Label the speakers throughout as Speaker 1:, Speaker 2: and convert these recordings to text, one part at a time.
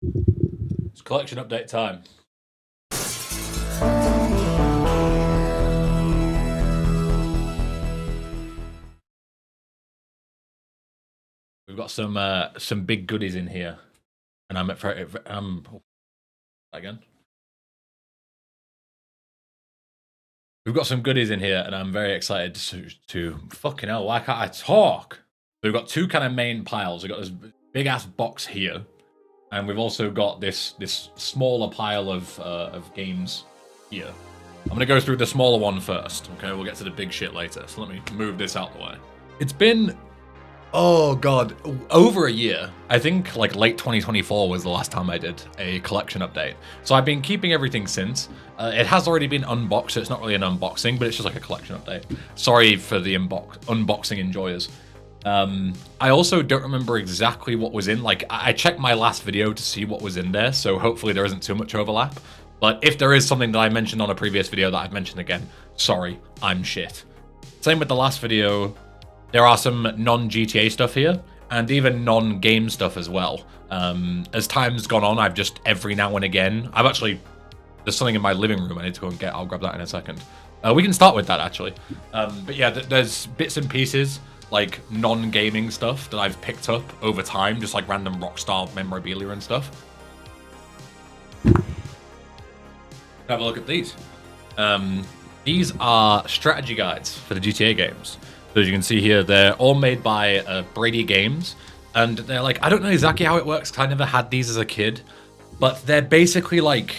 Speaker 1: It's collection update time. We've got some big goodies in here, and again. We've got some goodies in here, and I'm very excited to fucking hell. Why can't I talk? We've got two kind of main piles. We've got this big ass box here, and we've also got this smaller pile of games here. I'm gonna go through the smaller one first. Okay, we'll get to the big shit later. So let me move this out the way. It's been, oh god, over a year. I think like late 2024 was the last time I did a collection update. So I've been keeping everything since. It has already been unboxed, so it's not really an unboxing, but it's just like a collection update. Sorry for the unboxing enjoyers. I also don't remember exactly what was in. Like, I checked my last video to see what was in there, so hopefully there isn't too much overlap. But if there is something that I mentioned on a previous video that I've mentioned again, sorry, I'm shit. Same with the last video. There are some non-GTA stuff here, and even non-game stuff as well. As time's gone on, I've just every now and again... there's something in my living room I need to go and get. I'll grab that in a second. We can start with that, actually. But yeah, there's bits and pieces, like non-gaming stuff that I've picked up over time, just like random Rockstar memorabilia and stuff. Have a look at these. These are strategy guides for the GTA games. So as you can see here, they're all made by Brady Games, and they're like, I don't know exactly how it works because I never had these as a kid, but they're basically like,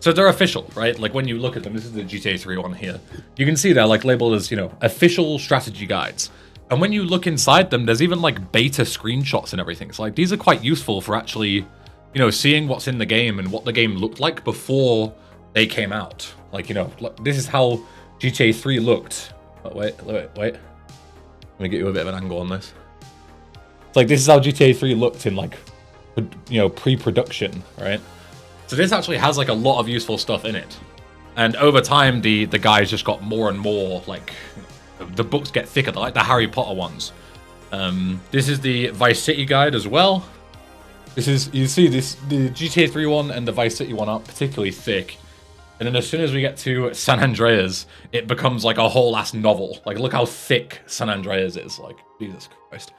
Speaker 1: so they're official, right? Like when you look at them, this is the GTA 3 one here. You can see they're like labeled as, you know, official strategy guides. And when you look inside them, there's even like beta screenshots and everything. So like these are quite useful for actually, you know, seeing what's in the game and what the game looked like before they came out. Like, you know, this is how GTA 3 looked. Oh, wait. Let me get you a bit of an angle on this. It's like, this is how GTA 3 looked in like, you know, pre-production, right? So this actually has like a lot of useful stuff in it. And over time, the guys just got more and more, like, the books get thicker, like the Harry Potter ones. This is the Vice City guide as well. This is, you see this, the GTA 3 one and the Vice City one aren't particularly thick. And then as soon as we get to San Andreas, it becomes like a whole ass novel. Like, look how thick San Andreas is. Like, Jesus Christ.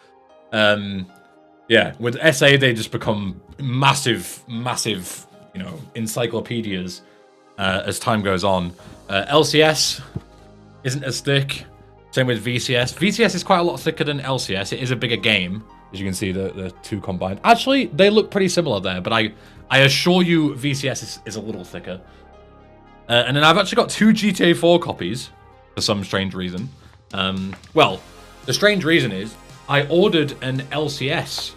Speaker 1: Yeah, with SA, they just become massive, you know, encyclopedias as time goes on. LCS isn't as thick. Same with VCS. VCS is quite a lot thicker than LCS. It is a bigger game. As you can see, the two combined. Actually, they look pretty similar there, but I assure you VCS is a little thicker. And then I've actually got two GTA 4 copies for some strange reason. Well, the strange reason is I ordered an LCS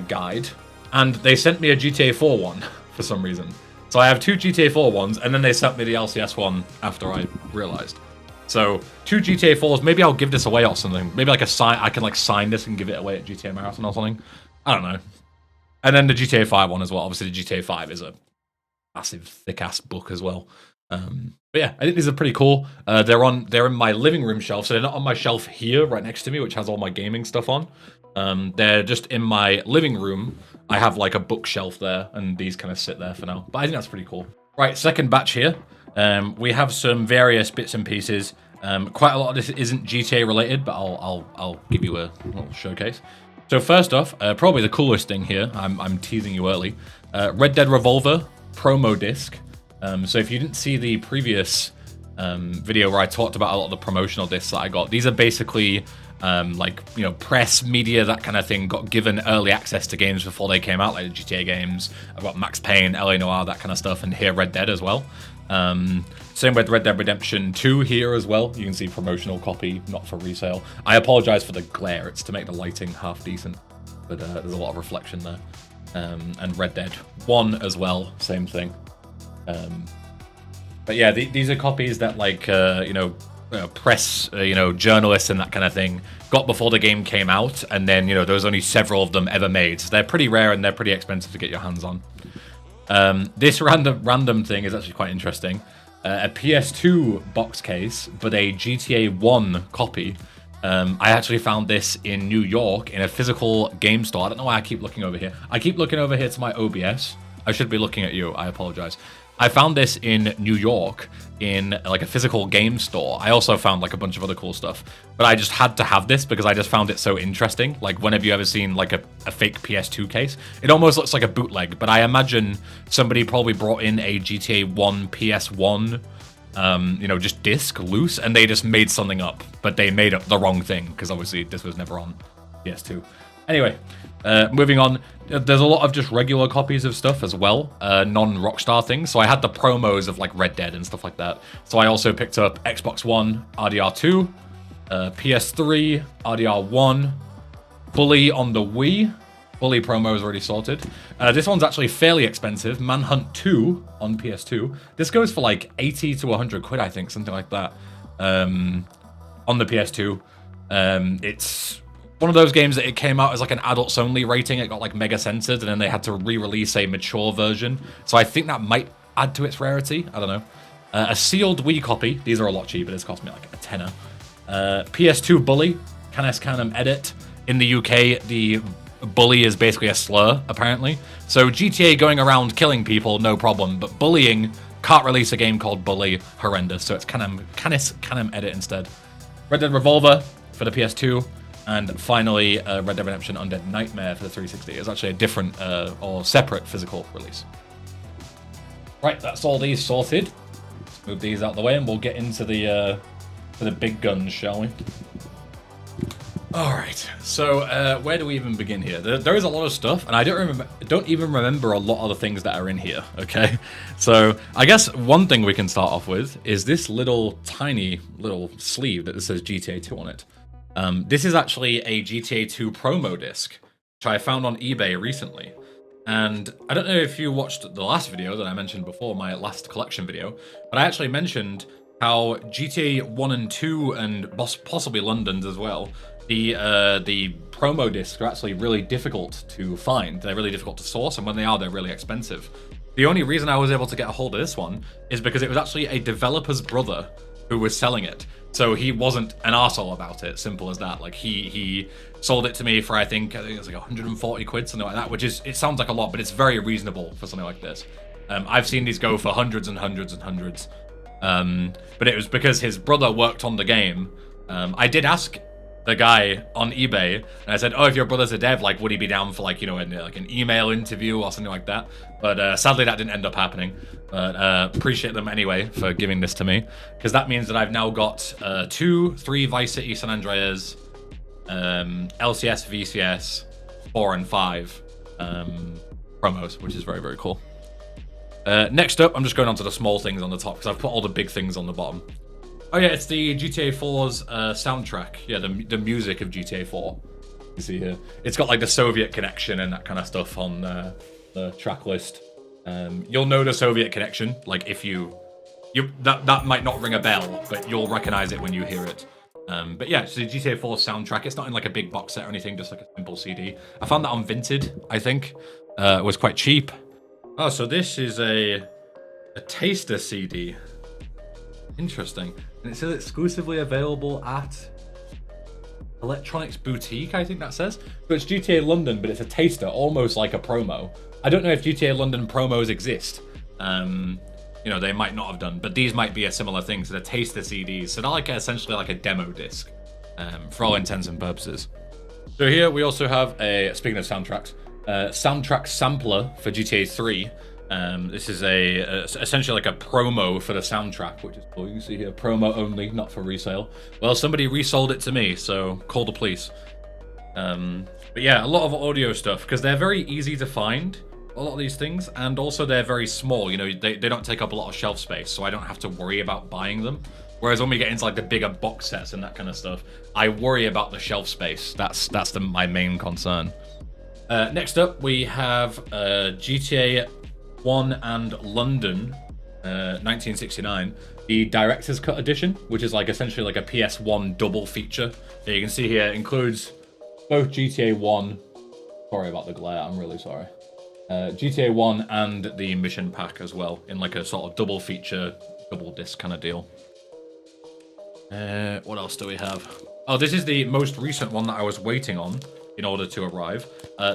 Speaker 1: guide, and they sent me a GTA 4 one for some reason. So I have two GTA 4 ones, and then they sent me the LCS one after I realized. So, two GTA 4s, maybe I'll give this away or something. Maybe like I can like sign this and give it away at GTA Marathon or something. I don't know. And then the GTA 5 one as well. Obviously, the GTA 5 is a massive, thick-ass book as well. But yeah, I think these are pretty cool. They're in my living room shelf, so they're not on my shelf here right next to me, which has all my gaming stuff on. They're just in my living room. I have like a bookshelf there, and these kind of sit there for now. But I think that's pretty cool. Right, second batch here. We have some various bits and pieces. Quite a lot of this isn't GTA related, but I'll give you a little showcase. So first off, probably the coolest thing here. I'm teasing you early. Red Dead Revolver promo disc. So if you didn't see the previous video where I talked about a lot of the promotional discs that I got, these are basically like, you know, press, media, that kind of thing, got given early access to games before they came out, like the GTA games. I've got Max Payne, LA Noire, that kind of stuff, and here Red Dead as well. Same with Red Dead Redemption 2 here as well. You can see promotional copy, not for resale. I apologize for the glare. It's to make the lighting half decent, but there's a lot of reflection there. And Red Dead 1 as well, same thing. But yeah, these are copies that, like, you know, press, you know, journalists and that kind of thing got before the game came out, and then, you know, there was only several of them ever made. So they're pretty rare and they're pretty expensive to get your hands on. This random thing is actually quite interesting. A PS2 box case, but a GTA 1 copy. I actually found this in New York in a physical game store. I don't know why I keep looking over here. I keep looking over here to my OBS. I should be looking at you. I apologize. I found this in New York in like a physical game store. I also found like a bunch of other cool stuff, but I just had to have this because I just found it so interesting. Like, when have you ever seen like a fake PS2 case? It almost looks like a bootleg, but I imagine somebody probably brought in a GTA 1 PS1 you know, just disc loose, and they just made something up, but they made up the wrong thing because obviously this was never on PS2. Anyway, moving on, there's a lot of just regular copies of stuff as well, non-Rockstar things. So I had the promos of like Red Dead and stuff like that. So I also picked up Xbox One RDR2, PS3 RDR1, Bully on the Wii. Bully promo is already sorted. This one's actually fairly expensive. Manhunt 2 on PS2. This goes for like 80 to 100 quid, I think, something like that. On the PS2. It's one of those games that it came out as like an adults only rating. It got like mega censored, and then they had to re-release a mature version. So I think that might add to its rarity. I don't know. A sealed Wii copy. These are a lot cheaper. This cost me like a tenner. PS2 Bully. Canis Canem edit. In the UK, the bully is basically a slur, apparently. So GTA going around killing people, no problem. But bullying, can't release a game called Bully, horrendous. So it's Canis Canem edit instead. Red Dead Revolver for the PS2. And finally, Red Dead Redemption Undead Nightmare for the 360. It's actually a different or separate physical release. Right, that's all these sorted. Let's move these out of the way and we'll get into the big guns, shall we? All right, so where do we even begin here? There is a lot of stuff, and I don't even remember a lot of the things that are in here. Okay, so I guess one thing we can start off with is this tiny little sleeve that says GTA 2 on it. This is actually a GTA 2 promo disc, which I found on eBay recently. And I don't know if you watched the last video that I mentioned before, my last collection video, but I actually mentioned how GTA 1 and 2 and possibly London's as well, the promo discs are actually really difficult to find. They're really difficult to source, and when they are, they're really expensive. The only reason I was able to get a hold of this one is because it was actually a developer's brother who was selling it. So he wasn't an arsehole about it, simple as that. Like, he sold it to me for, I think it was like 140 quid, something like that, which is, it sounds like a lot, but it's very reasonable for something like this. I've seen these go for hundreds and hundreds and hundreds. But it was because his brother worked on the game. I did ask the guy on eBay, and I said, oh, if your brother's a dev, like, would he be down for, like, you know, like an email interview or something like that? But sadly, that didn't end up happening. But appreciate them anyway for giving this to me, because that means that I've now got 3 Vice City San Andreas, LCS, VCS, 4 and 5 promos, which is very, very cool. Next up, I'm just going on to the small things on the top, because I've put all the big things on the bottom. Oh yeah, it's the GTA 4's soundtrack. Yeah, the music of GTA 4. You see here. It's got like the Soviet connection and that kind of stuff on the track list. You'll know the Soviet connection. Like, if that might not ring a bell, but you'll recognize it when you hear it. But yeah, it's the GTA 4 soundtrack. It's not in like a big box set or anything, just like a simple CD. I found that on Vinted, I think. It was quite cheap. Oh, so this is a taster CD. Interesting. And it says exclusively available at Electronics Boutique, I think that says. So it's GTA London, but it's a taster, almost like a promo. I don't know if GTA London promos exist. You know, they might not have done, but these might be a similar thing. So they're taster CDs. So they're like essentially like a demo disc, for all intents and purposes. So here we also have speaking of soundtracks, soundtrack sampler for GTA 3. This is essentially like a promo for the soundtrack, which is cool. You can see here, promo only, not for resale. Well, somebody resold it to me, so call the police. But yeah, a lot of audio stuff, because they're very easy to find, a lot of these things, and also they're very small. You know, they don't take up a lot of shelf space, so I don't have to worry about buying them. Whereas when we get into like the bigger box sets and that kind of stuff, I worry about the shelf space. That's my main concern. Next up, we have GTA 1 and London 1969, the director's cut edition, which is like essentially like a PS1 double feature. Here you can see here, it includes both GTA 1, sorry about the glare, I'm really sorry, GTA 1 and the mission pack as well, in like a sort of double feature, double disc kind of deal. What else do we have? Oh, this is the most recent one that I was waiting on in order to arrive.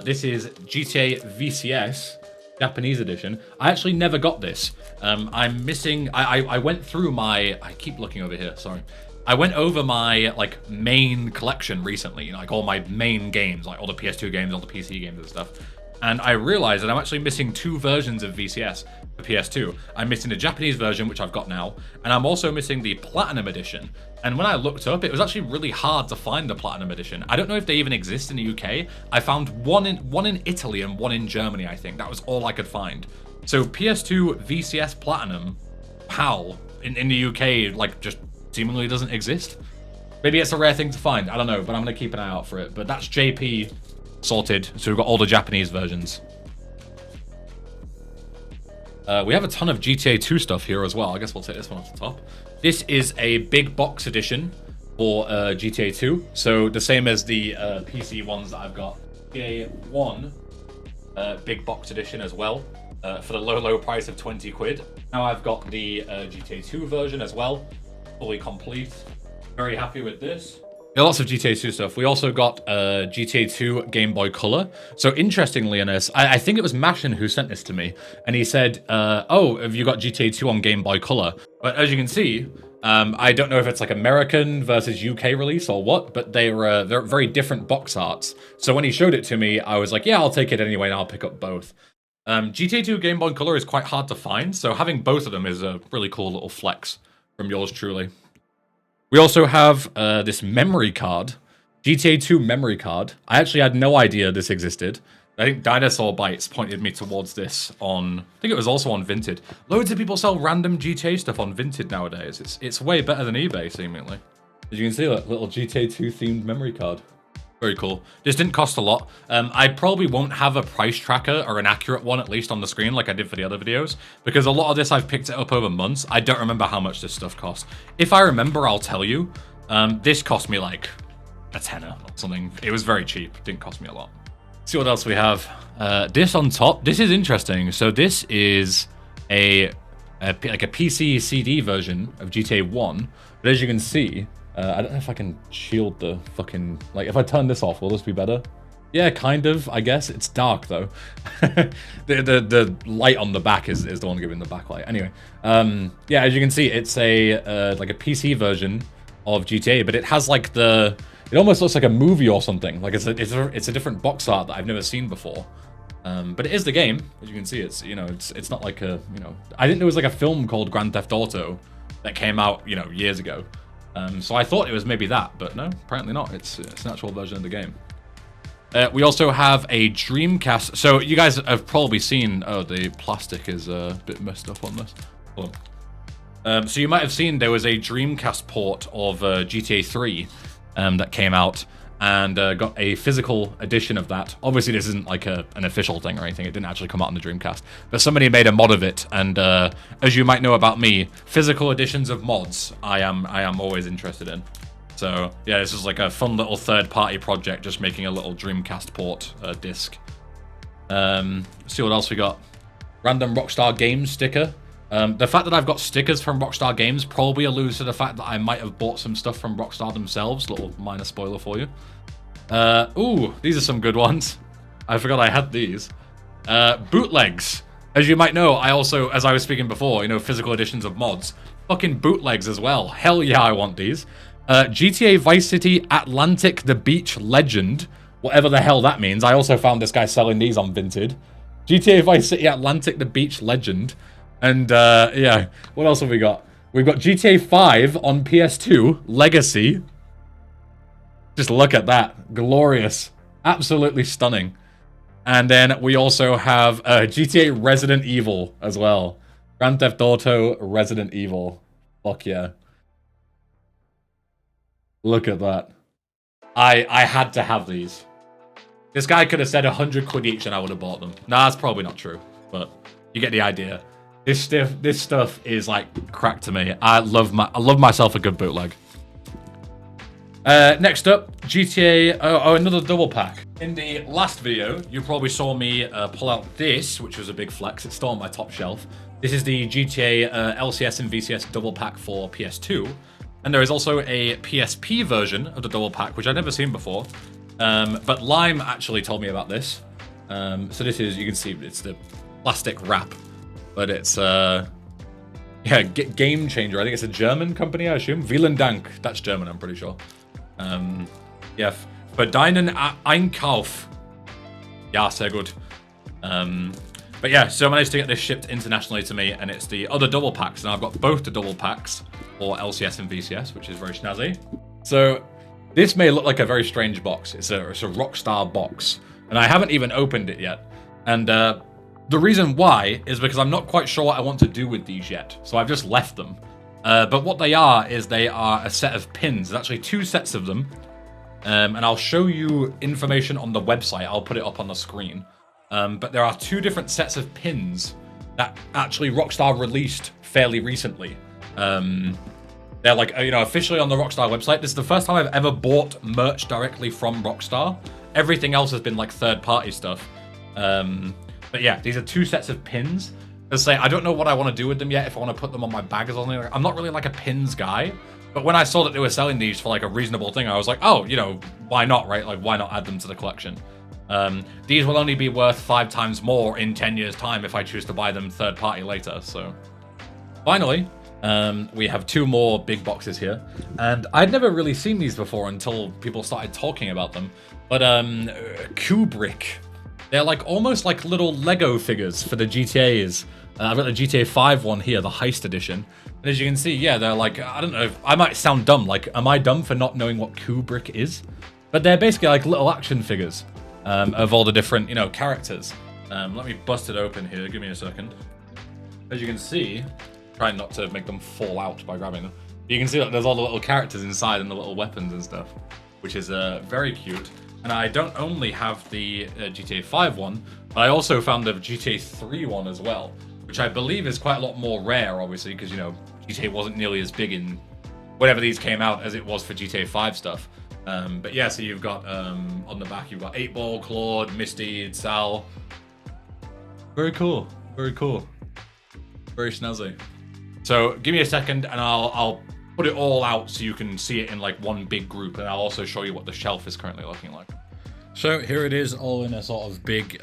Speaker 1: This is GTA VCS Japanese edition. I actually never got this. I'm missing. I went through my. I keep looking over here. Sorry. I went over my like main collection recently, like all my main games, like all the PS2 games, all the PC games and stuff. And I realized that I'm actually missing 2 versions of VCS for PS2. I'm missing the Japanese version, which I've got now, and I'm also missing the Platinum Edition. And when I looked up, it was actually really hard to find the Platinum Edition. I don't know if they even exist in the UK. I found one in Italy and one in Germany, I think. That was all I could find. So PS2 VCS Platinum, PAL, in the UK, like, just seemingly doesn't exist. Maybe it's a rare thing to find. I don't know, but I'm going to keep an eye out for it. But that's JP sorted, so we've got all the Japanese versions. We have a ton of GTA 2 stuff here as well. I guess we'll take this one off the top. This is a big box edition for GTA 2. So the same as the PC ones that I've got. GTA 1 big box edition as well for the low price of 20 quid. Now I've got the GTA 2 version as well, fully complete. Very happy with this. Yeah, lots of GTA 2 stuff. We also got GTA 2 Game Boy Color. So interestingly in this, I think it was Mashin who sent this to me, and he said, oh, have you got GTA 2 on Game Boy Color? But as you can see, I don't know if it's like American versus UK release or what, but they're very different box arts. So when he showed it to me, I was like, yeah, I'll take it anyway, and I'll pick up both. GTA 2 Game Boy Color is quite hard to find, so having both of them is a really cool little flex from yours truly. We also have this memory card, GTA 2 memory card. I actually had no idea this existed. I think Dinosaur Bites pointed me towards this on, I think it was also on Vinted. Loads of people sell random GTA stuff on Vinted nowadays. It's way better than eBay, seemingly. As you can see, that little GTA 2 themed memory card. Very cool. This didn't cost a lot. I probably won't have a price tracker or an accurate one, at least on the screen, like I did for the other videos, because a lot of this I've picked it up over months. I don't remember how much this stuff costs. If I remember, I'll tell you. This cost me like a tenner or something. It was very cheap. Didn't cost me a lot. Let's see what else we have. This on top. This is interesting. So this is like a PC CD version of GTA 1. But as you can see, I don't know if I can shield the fucking... Like, if I turn this off, will this be better? Yeah, kind of, I guess. It's dark, though. the light on the back is the one giving the backlight. Anyway, yeah, as you can see, it's a like a PC version of GTA, but it has like the... It almost looks like a movie or something. Like, it's a different box art that I've never seen before. But it is the game. As you can see, it's, you know, it's not like a, you know... I didn't know it was like a film called Grand Theft Auto that came out, you know, years ago. So I thought it was maybe that, but no, apparently not. It's an actual version of the game. We also have a Dreamcast. So you guys have probably seen... Oh, the plastic is a bit messed up on this. Hold on. So you might have seen there was a Dreamcast port of GTA 3 that came out, and got a physical edition of that. Obviously, this isn't like an official thing or anything. It didn't actually come out on the Dreamcast. But somebody made a mod of it, and as you might know about me, physical editions of mods, I am always interested in. So, yeah, this is like a fun little third-party project, just making a little Dreamcast port disc. Let's see what else we got. Random Rockstar Games sticker. The fact that I've got stickers from Rockstar Games probably alludes to the fact that I might have bought some stuff from Rockstar themselves. Little minor spoiler for you. Ooh, these are some good ones. I forgot I had these. Bootlegs. As you might know, I also, as I was speaking before, you know, physical editions of mods. Fucking bootlegs as well. Hell yeah, I want these. GTA Vice City Atlantic the Beach Legend. Whatever the hell that means. I also found this guy selling these on Vinted. GTA Vice City Atlantic the Beach Legend. And, yeah, what else have we got? We've got GTA 5 on PS2, Legacy. Just look at that. Glorious. Absolutely stunning. And then we also have GTA Resident Evil as well. Grand Theft Auto Resident Evil. Fuck yeah. Look at that. I had to have these. This guy could have said 100 quid each and I would have bought them. Nah, that's probably not true, but you get the idea. This stuff is like crack to me. I love myself a good bootleg. Next up, GTA. Oh, another double pack. In the last video, you probably saw me pull out this, which was a big flex. It's still on my top shelf. This is the GTA LCS and VCS double pack for PS2. And there is also a PSP version of the double pack, which I've never seen before. But Lime actually told me about this. So this is, you can see it's the plastic wrap, but it's yeah, Game Changer. I think it's a German company, I assume. Vielen Dank. That's German, I'm pretty sure. Yeah, für deinen Einkauf. Ja, sehr gut. But yeah, so I managed to get this shipped internationally to me, and it's the other double packs, and I've got both the double packs for LCS and VCS, which is very snazzy. So this may look like a very strange box. It's a Rockstar box, and I haven't even opened it yet. And the reason why is because I'm not quite sure what I want to do with these yet, so I've just left them. But what they are is they are a set of pins. There's actually 2 sets of them, and I'll show you information on the website. I'll put it up on the screen. But there are 2 different sets of pins that actually Rockstar released fairly recently. They're like, you know, officially on the Rockstar website. This is the first time I've ever bought merch directly from Rockstar. Everything else has been like third-party stuff. But yeah, these are 2 sets of pins. As I say, I don't know what I want to do with them yet, if I want to put them on my bag or something. I'm not really like a pins guy. But when I saw that they were selling these for like a reasonable thing, I was like, oh, you know, why not, right? Like, why not add them to the collection? These will only be worth 5 times more in 10 years' time if I choose to buy them third party later. So finally, we have 2 more big boxes here, and I'd never really seen these before until people started talking about them. But Kubrick, they're like almost like little Lego figures for the GTAs. I've got the GTA 5 one here, the Heist Edition. And as you can see, yeah, they're like, I don't know, I might sound dumb. Like, am I dumb for not knowing what Kubrick is? But they're basically like little action figures. Of all the different, you know, characters. Let me bust it open here. Give me a second. As you can see, trying not to make them fall out by grabbing them. You can see that there's all the little characters inside and the little weapons and stuff, which is very cute. And I don't only have the GTA 5 one, but I also found the GTA 3 one as well, which I believe is quite a lot more rare, obviously, because, you know, GTA wasn't nearly as big in whenever these came out as it was for GTA 5 stuff. But yeah, so you've got, on the back, you've got 8-Ball, Claude, Misty, Sal. Very cool. Very cool. Very snazzy. So give me a second and I'll put it all out so you can see it in like one big group, and I'll also show you what the shelf is currently looking like. So here it is, all in a sort of big,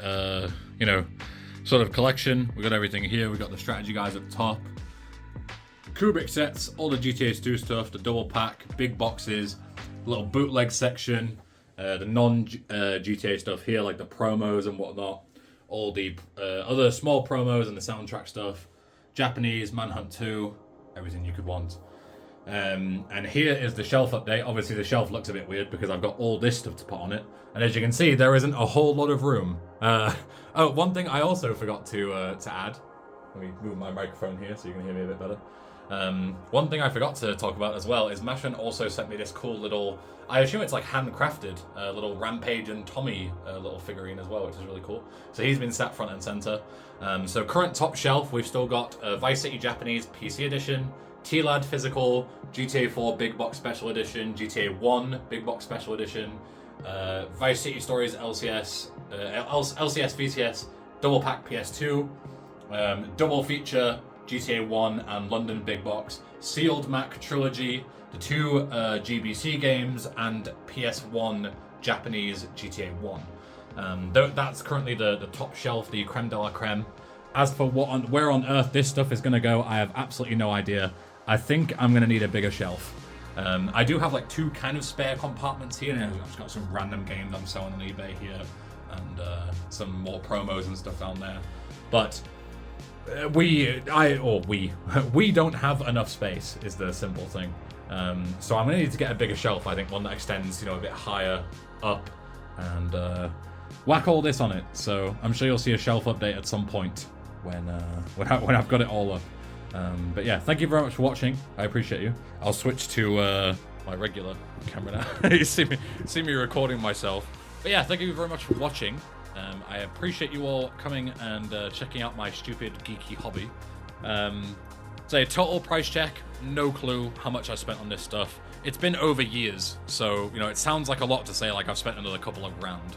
Speaker 1: you know, sort of collection. We've got everything here. We've got the strategy guys up top. Kubrick sets, all the GTA 2 stuff, the double pack, big boxes, little bootleg section, the non-GTA stuff here, like the promos and whatnot, all the other small promos and the soundtrack stuff, Japanese, Manhunt 2, everything you could want. And here is the shelf update. Obviously the shelf looks a bit weird because I've got all this stuff to put on it, and as you can see, there isn't a whole lot of room. Oh, one thing I also forgot to add. Let me move my microphone here so you can hear me a bit better. One thing I forgot to talk about as well is Mashan also sent me this cool little, I assume it's like handcrafted, little Rampage and Tommy little figurine as well, which is really cool. So he's been sat front and center. So current top shelf, we've still got Vice City Japanese PC Edition, T-Lad Physical, GTA 4 Big Box Special Edition, GTA 1 Big Box Special Edition, Vice City Stories LCS, LCS VCS, Double Pack PS2, Double Feature GTA 1 and London Big Box, Sealed Mac Trilogy, the 2 GBC games, and PS1 Japanese GTA 1. That's currently the top shelf, the creme de la creme. As for where on earth this stuff is going to go, I have absolutely no idea. I think I'm going to need a bigger shelf. I do have like 2 kind of spare compartments here, and I've just got some random games I'm selling on eBay here, and some more promos and stuff down there. But we don't have enough space, is the simple thing. So I'm gonna need to get a bigger shelf. I think one that extends, you know, a bit higher up, and whack all this on it. So I'm sure you'll see a shelf update at some point when I've got it all up. But yeah, thank you very much for watching. I appreciate you. I'll switch to my regular camera now. You see me recording myself. But yeah, thank you very much for watching. I appreciate you all coming and checking out my stupid geeky hobby. Say total price check, no clue how much I spent on this stuff. It's been over years, so you know it sounds like a lot to say like I've spent another couple of grand.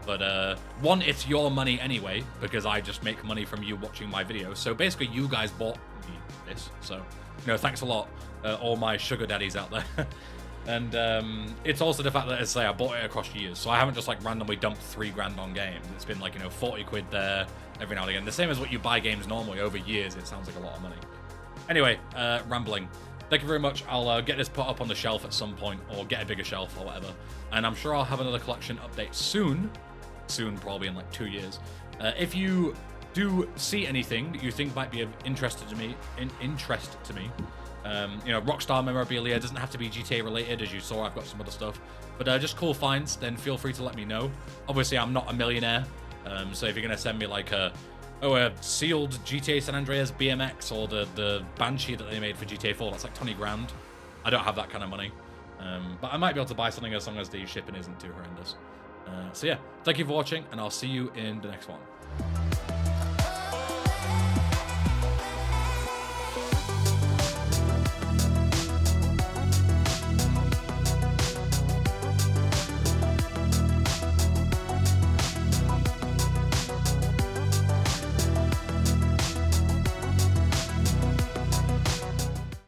Speaker 1: But one, it's your money anyway, because I just make money from you watching my videos. So basically you guys bought me this. So, thanks a lot, all my sugar daddies out there. And it's also the fact that, as I say, I bought it across years, so I haven't just like randomly dumped $3 on games. It's been like 40 quid there every now and again. The same as what you buy games normally over years. It sounds like a lot of money. Anyway, rambling. Thank you very much. I'll get this put up on the shelf at some point, or get a bigger shelf or whatever. And I'm sure I'll have another collection update soon. Soon, probably in like 2 years. If you do see anything that you think might be of interest to me, Rockstar memorabilia doesn't have to be GTA related. As you saw, I've got some other stuff, but just cool finds, then feel free to let me know. Obviously, I'm not a millionaire, so if you're gonna send me like a sealed GTA San Andreas BMX or the Banshee that they made for GTA 4, that's like 20 grand. I don't have that kind of money, but I might be able to buy something as long as the shipping isn't too horrendous. So yeah, thank you for watching, and I'll see you in the next one.